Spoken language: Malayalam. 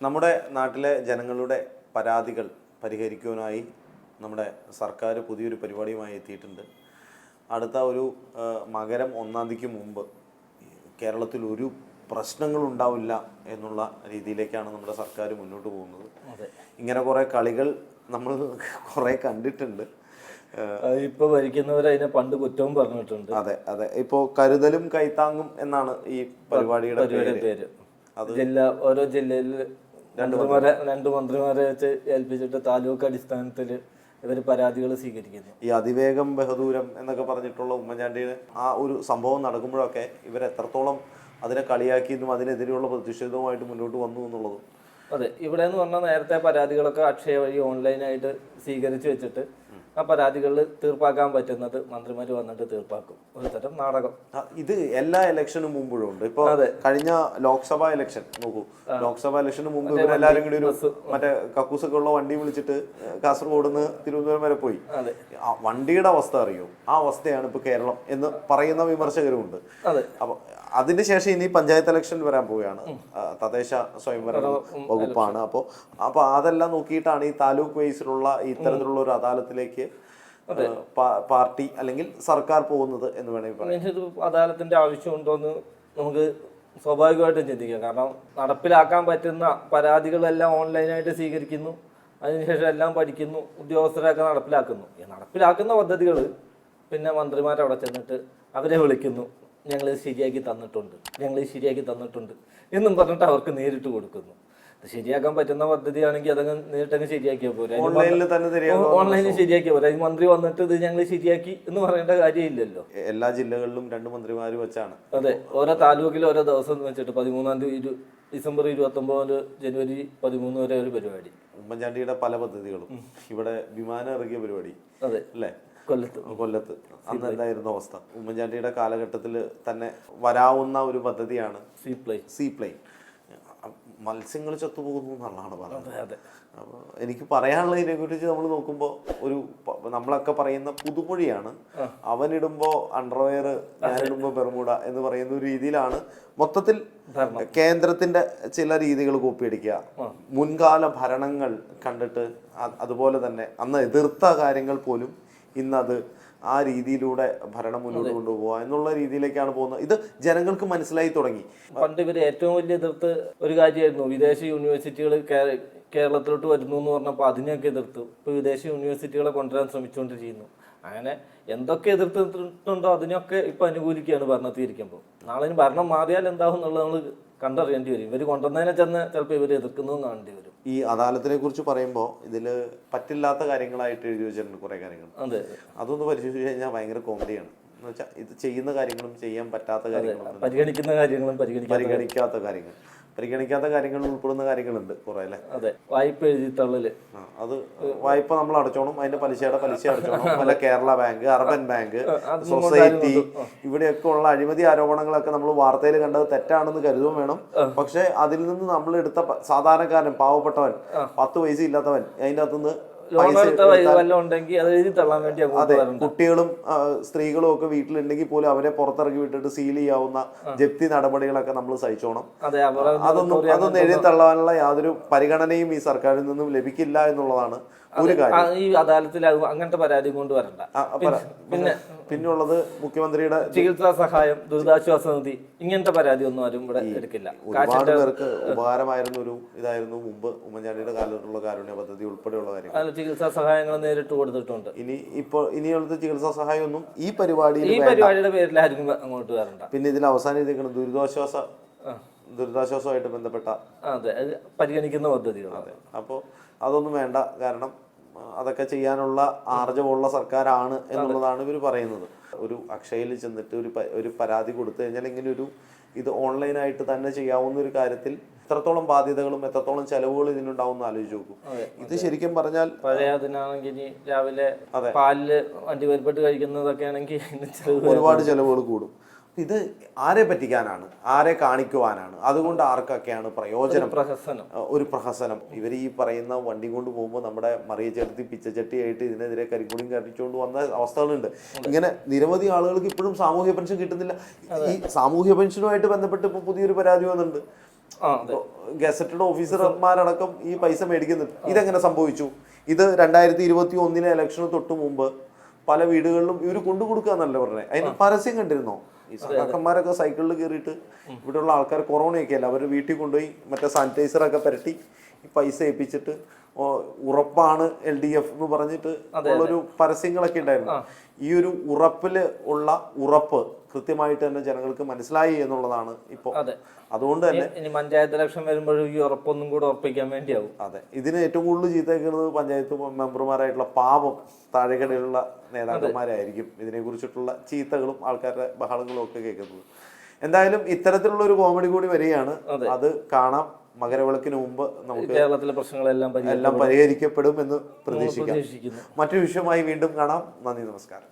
നമ്മുടെ നാട്ടിലെ ജനങ്ങളുടെ പരാതികൾ പരിഹരിക്കുവാനായി നമ്മുടെ സർക്കാർ പുതിയൊരു പരിപാടിയുമായി എത്തിയിട്ടുണ്ട്. അടുത്ത ഒരു മകരം 1-ാം തീയതിക്ക് മുമ്പ് കേരളത്തിൽ ഒരു പ്രശ്നങ്ങളുണ്ടാവില്ല എന്നുള്ള രീതിയിലേക്കാണ് നമ്മുടെ സർക്കാർ മുന്നോട്ട് പോകുന്നത്. ഇങ്ങനെ കുറേ കളികൾ നമ്മൾ കുറേ കണ്ടിട്ടുണ്ട്. ഇപ്പോൾ ഭരിക്കുന്നവർ അതിനെ പണ്ട് കുറ്റവും പറഞ്ഞിട്ടുണ്ട്. അതെ അതെ, ഇപ്പോൾ കരുതലും കൈത്താങ്ങും എന്നാണ് ഈ പരിപാടിയുടെ പേര്. ഓരോ ജില്ലയിൽ രണ്ട് മന്ത്രിമാരെ വെച്ച് ഏൽപ്പിച്ചിട്ട് താലൂക്ക് അടിസ്ഥാനത്തിൽ ഇവർ പരാതികൾ സ്വീകരിക്കുന്നു. ഈ അതിവേഗം ബഹദൂരം എന്നൊക്കെ പറഞ്ഞിട്ടുള്ള ഉമ്മൻചാണ്ടിയുടെ ആ ഒരു സംഭവം നടക്കുമ്പോഴൊക്കെ ഇവർ എത്രത്തോളം അതിനെ കളിയാക്കിയതും അതിനെതിരെയുള്ള പ്രതിഷേധവുമായിട്ട് മുന്നോട്ട് വന്നു എന്നുള്ളതും. അതെ, ഇവിടെ എന്ന് പറഞ്ഞാൽ നേരത്തെ പരാതികളൊക്കെ അക്ഷയ വഴി ഓൺലൈനായിട്ട് സ്വീകരിച്ചു വെച്ചിട്ട് ആ പരാതികളിൽ തീർപ്പാക്കാൻ പറ്റുന്നത് മന്ത്രിമാർ വന്നിട്ട് തീർപ്പാക്കും. ഒരു തരം നാടകം. ഇത് എല്ലാ ഇലക്ഷനും മുമ്പോഴും ഉണ്ട്. ഇപ്പൊ കഴിഞ്ഞ ലോക്സഭാ ഇലക്ഷൻ നോക്കൂ, ലോക്സഭാ ഇലക്ഷന് മുമ്പ് ഇവരെല്ലാരും കൂടി ഒരു മറ്റേ കക്കൂസൊക്കെ ഉള്ള വണ്ടി വിളിച്ചിട്ട് കാസർഗോഡ് നിന്ന് തിരുവനന്തപുരം വരെ പോയി. വണ്ടിയുടെ അവസ്ഥ അറിയോ? ആ അവസ്ഥയാണ് ഇപ്പൊ കേരളം എന്ന് പറയുന്ന വിമർശകരുമുണ്ട്. അപ്പൊ അതിനുശേഷം ഇനി പഞ്ചായത്ത് ഇലക്ഷൻ വരാൻ പോവുകയാണ്, തദ്ദേശ സ്വയംഭരണ വകുപ്പാണ്. അപ്പൊ അതെല്ലാം നോക്കിയിട്ടാണ് ഈ താലൂക്ക് വൈസിലുള്ള ഇത്തരത്തിലുള്ള ഒരു അദാലത്തിലേക്ക് പാർട്ടി അല്ലെങ്കിൽ സർക്കാർ പോകുന്നത് എന്ന് വേണമെങ്കിൽ പറയാം. അദാലത്തിന്റെ ആവശ്യമുണ്ടോന്ന് നമുക്ക് സ്വാഭാവികമായിട്ടും ചിന്തിക്കാം. കാരണം നടപ്പിലാക്കാൻ പറ്റുന്ന പരാതികളെല്ലാം ഓൺലൈനായിട്ട് സ്വീകരിക്കുന്നു, അതിനുശേഷം എല്ലാം പഠിക്കുന്നു, ഉദ്യോഗസ്ഥരൊക്കെ നടപ്പിലാക്കുന്നു. ഈ നടപ്പിലാക്കുന്ന പദ്ധതികൾ പിന്നെ മന്ത്രിമാരവിടെ ചെന്നിട്ട് അവരെ വിളിക്കുന്നു, ഞങ്ങൾ ശരിയാക്കി തന്നിട്ടുണ്ട് എന്നും പറഞ്ഞിട്ട് അവർക്ക് നേരിട്ട് കൊടുക്കുന്നു. ശരിയാക്കാൻ പറ്റുന്ന പദ്ധതിയാണെങ്കിൽ അതങ്ങ് നേരിട്ടങ്ങ് ശരിയാക്കിയാൽ പോരെ, ഓൺലൈനിൽ ശരിയാക്കിയാൽ പോരെ. മന്ത്രി വന്നിട്ട് ഇത് ഞങ്ങൾ ശരിയാക്കി എന്ന് പറയേണ്ട കാര്യമില്ലല്ലോ. എല്ലാ ജില്ലകളിലും 2 മന്ത്രിമാർ വെച്ചാണ്. അതെ, ഓരോ താലൂക്കിൽ ഓരോ ദിവസം വെച്ചിട്ട് 13-ാം തീയതി ഡിസംബർ 29 ജനുവരി 13 വരെ ഒരു പരിപാടി. ഉമ്മൻചാണ്ടിയുടെ പല പദ്ധതികളും ഇവിടെ വിമാനം ഇറങ്ങിയ പരിപാടി. അതെ അല്ലേ, കൊല്ലത്ത് അന്ന് എന്തായിരുന്നു അവസ്ഥ? ഉമ്മൻചാണ്ടിയുടെ കാലഘട്ടത്തിൽ തന്നെ വരാവുന്ന ഒരു പദ്ധതിയാണ് സീ പ്ലെയിൻ. മത്സ്യങ്ങൾ ചത്തുപോകുന്നു എന്നുള്ളതാണ് പറഞ്ഞത്. അപ്പോൾ എനിക്ക് പറയാനുള്ളതിനെ കുറിച്ച് നമ്മൾ നോക്കുമ്പോൾ നമ്മളൊക്കെ പറയുന്ന പുതുമൊഴിയാണ്. അവനിടുമ്പോൾ അണ്ടർവെയർ, ഞാനിടുമ്പോൾ ബെർമുഡ എന്ന് പറയുന്ന ഒരു രീതിയിലാണ് മൊത്തത്തിൽ കേന്ദ്രത്തിന്റെ ചില രീതികൾ കോപ്പിയടിക്കുക. മുൻകാല ഭരണങ്ങൾ കണ്ടിട്ട് അതുപോലെ തന്നെ അന്ന് എതിർത്ത കാര്യങ്ങൾ പോലും ഇന്നത് ആ രീതിയിലൂടെ ഭരണം മുന്നോട്ട് കൊണ്ടുപോകുക എന്നുള്ള രീതിയിലേക്കാണ് പോകുന്നത്. ഇത് ജനങ്ങൾക്ക് മനസ്സിലായി തുടങ്ങി. പണ്ട് ഇവർ ഏറ്റവും വലിയ എതിർത്ത് ഒരു കാര്യമായിരുന്നു വിദേശ യൂണിവേഴ്സിറ്റികൾ കേരളത്തിലോട്ട് വരുന്നു എന്ന് പറഞ്ഞപ്പോൾ അതിനെയൊക്കെ എതിർത്തു. ഇപ്പോൾ വിദേശ യൂണിവേഴ്സിറ്റികളെ കൊണ്ടുവരാൻ ശ്രമിച്ചുകൊണ്ടിരിക്കുന്നു. അങ്ങനെ എന്തൊക്കെ എതിർത്തിട്ടുണ്ടോ അതിനൊക്കെ ഇപ്പൊ അനുകൂലിക്കുകയാണ് ഭരണത്തിരിക്കുമ്പോൾ. നാളെ ഭരണം മാറിയാൽ എന്താവും എന്നുള്ളത് നമ്മൾ കണ്ടറിയേണ്ടി വരും. ഇവർ കൊണ്ടുവന്നതിനെ ചെന്ന് ചിലപ്പോൾ ഇവർ എതിർക്കുന്നതും കാണേണ്ടി വരും. ഈ അദാലത്തിനെ കുറിച്ച് പറയുമ്പോൾ ഇതിൽ പറ്റില്ലാത്ത കാര്യങ്ങളായിട്ട് എഴുതി വെച്ചിട്ടുണ്ട് കുറേ കാര്യങ്ങൾ. അതൊന്ന് പരിശോധിച്ച് കഴിഞ്ഞാൽ ഭയങ്കര കോമഡിയാണ്. എന്ന് വെച്ചാൽ ഇത് ചെയ്യുന്ന കാര്യങ്ങളും ചെയ്യാൻ പറ്റാത്ത കാര്യങ്ങളും പരിഗണിക്കാത്ത കാര്യങ്ങൾ ഉൾപ്പെടുന്ന കാര്യങ്ങളുണ്ട് കുറെ അല്ലേ. അതെ, വായ്പ എഴുതി തള്ളല്. അത് വായ്പ നമ്മൾ അടച്ചോണം, അതിന്റെ പലിശ അടച്ചോണം. അല്ല, Kerala bank, urban bank, society, ഇവിടെയൊക്കെ ഉള്ള അഴിമതി ആരോപണങ്ങളൊക്കെ നമ്മൾ വാർത്തയിൽ കണ്ടത് തെറ്റാണെന്ന് കരുതുകയും വേണം. പക്ഷെ അതിൽ നിന്ന് നമ്മൾ എടുത്ത സാധാരണക്കാരൻ, പാവപ്പെട്ടവൻ, 10 പൈസ ഇല്ലാത്തവൻ അതിൻ്റെ അകത്തുനിന്ന് കുട്ടികളും സ്ത്രീകളും ഒക്കെ വീട്ടിലുണ്ടെങ്കിൽ പോലും അവരെ പുറത്തിറക്കി വിട്ടിട്ട് സീൽ ചെയ്യാവുന്ന ജപ്തി നടപടികളൊക്കെ നമ്മൾ സഹിച്ചോണം. അതൊന്നും എഴുതി തള്ളാനുള്ള യാതൊരു പരിഗണനയും ഈ സർക്കാരിൽ നിന്നും ലഭിക്കില്ല എന്നുള്ളതാണ് ഒരു കാര്യം. ഈ അദാലത്തിൽ അങ്ങനത്തെ പരാതി കൊണ്ടുവരണ്ട. പിന്നുള്ളത് മുഖ്യമന്ത്രിയുടെ ചികിത്സാ സഹായം, ദുരിതാശ്വാസ നിധി, ഇങ്ങനത്തെ പരാതി ഒന്നും ആരും ഇവിടെ എടുക്കില്ല. ഒരുപാട് പേർക്ക് ഉപകാരമായിരുന്ന ഒരു ഇതായിരുന്നു മുമ്പ് ഉമ്മൻചാണ്ടിയുടെ കാലത്തുള്ള കാരുണ്യ പദ്ധതി ഉൾപ്പെടെയുള്ള കാര്യങ്ങൾ. ചികിത്സാ സഹായങ്ങൾ നേരിട്ട് കൊടുത്തിട്ടുണ്ട്. ഇനിയുള്ള ചികിത്സാ സഹായം ഒന്നും ഈ പരിപാടിയുടെ പേരിൽ ആരും അങ്ങോട്ട് വരണ്ട. പിന്നെ ഇതിൽ അവസാനിപ്പിക്കണം ദുരിതാശ്വാസമായിട്ട് ബന്ധപ്പെട്ട പരിഗണിക്കുന്ന പദ്ധതികൾ. അതെ, അപ്പോൾ അതൊന്നും വേണ്ട. കാരണം അതൊക്കെ ചെയ്യാനുള്ള ആർജവമുള്ള സർക്കാരാണ് എന്നുള്ളതാണ് ഇവർ പറയുന്നത്. ഒരു അക്ഷയയിൽ ചെന്നിട്ട് ഒരു പരാതി കൊടുത്തു കഴിഞ്ഞാൽ ഇങ്ങനെ ഇത് ഓൺലൈനായിട്ട് തന്നെ ചെയ്യാവുന്ന ഒരു കാര്യത്തിൽ എത്രത്തോളം ബാധ്യതകളും എത്രത്തോളം ചെലവുകളും ഇതിനുണ്ടാവും എന്ന് ആലോചിച്ച് നോക്കും. ഇത് ശരിക്കും പറഞ്ഞാൽ പഴയ അതിനാണെങ്കിൽ രാവിലെ പാലില് വണ്ടി പരിപ്പെട്ട് കഴിക്കുന്നതൊക്കെ ആണെങ്കിൽ ഒരുപാട് ചെലവുകൾ കൂടും. ഇത് ആരെ പറ്റിക്കാനാണ്, ആരെ കാണിക്കുവാനാണ്, അതുകൊണ്ട് ആർക്കൊക്കെയാണ് പ്രയോജനം? ഒരു പ്രഹസനം. ഇവർ ഈ പറയുന്ന വണ്ടി കൊണ്ട് പോകുമ്പോൾ നമ്മുടെ മറിയച്ചെടുത്തി പിച്ചച്ചട്ടിയായിട്ട് ഇതിനെതിരെ കരിക്കുടിയും കടിച്ചുകൊണ്ട് വന്ന അവസ്ഥകളുണ്ട്. ഇങ്ങനെ നിരവധി ആളുകൾക്ക് ഇപ്പോഴും സാമൂഹ്യ പെൻഷൻ കിട്ടുന്നില്ല. ഈ സാമൂഹ്യ പെൻഷനുമായിട്ട് ബന്ധപ്പെട്ട് ഇപ്പോൾ പുതിയൊരു പരാതി വന്നിട്ടുണ്ട്. ഗസറ്റഡ് ഓഫീസർമാരടക്കം ഈ പൈസ മേടിക്കുന്നുണ്ട്. ഇതെങ്ങനെ സംഭവിച്ചു? ഇത് 2021 ഇലക്ഷന് തൊട്ട് മുമ്പ് പല വീടുകളിലും ഇവർ കൊണ്ടുകൊടുക്കുക എന്നല്ല പറഞ്ഞത്. അതിന് പരസ്യം കണ്ടിരുന്നോ? ഈ സഖാക്കന്മാരൊക്കെ സൈക്കിളിൽ കയറിയിട്ട് ഇവിടെയുള്ള ആൾക്കാർ കൊറോണയൊക്കെ അല്ല, അവർ വീട്ടിൽ കൊണ്ടുപോയി മറ്റേ സാനിറ്റൈസറൊക്കെ പുരട്ടി ഈ പൈസ ഏൽപ്പിച്ചിട്ട് ഉറപ്പാണ് LDF എന്ന് പറഞ്ഞിട്ട് ഉള്ളൊരു പരസ്യങ്ങളൊക്കെ ഉണ്ടായിരുന്നു. ഈ ഒരു ഉറപ്പില് ഉള്ള ഉറപ്പ് കൃത്യമായിട്ട് തന്നെ ജനങ്ങൾക്ക് മനസ്സിലായി എന്നുള്ളതാണ് ഇപ്പോൾ. അതുകൊണ്ട് തന്നെ ഇനി പഞ്ചായത്ത് ഇലക്ഷൻ വരുമ്പോഴും ഈ ഉറപ്പൊന്നും കൂടെ ഉറപ്പിക്കാൻ വേണ്ടിയാവും. അതെ, ഇതിന് ഏറ്റവും കൂടുതൽ ചീത്തക്കുന്നത് പഞ്ചായത്ത് മെമ്പർമാരായിട്ടുള്ള പാവം താഴെക്കടയിലുള്ള നേതാക്കന്മാരായിരിക്കും ഇതിനെ കുറിച്ചിട്ടുള്ള ചീത്തകളും ആൾക്കാരുടെ ബഹളങ്ങളും ഒക്കെ കേൾക്കുന്നത്. എന്തായാലും ഇത്തരത്തിലുള്ള ഒരു കോമഡി കൂടി വരികയാണ്, അത് കാണാം. മകരവിളക്കിന് മുമ്പ് നമുക്ക് കേരളത്തിലെ പ്രശ്നങ്ങളെല്ലാം പരിഹരിക്കപ്പെടും എന്ന് പ്രതീക്ഷിക്കാം. മറ്റൊരു വിഷയമായി വീണ്ടും കാണാം. നന്ദി, നമസ്കാരം.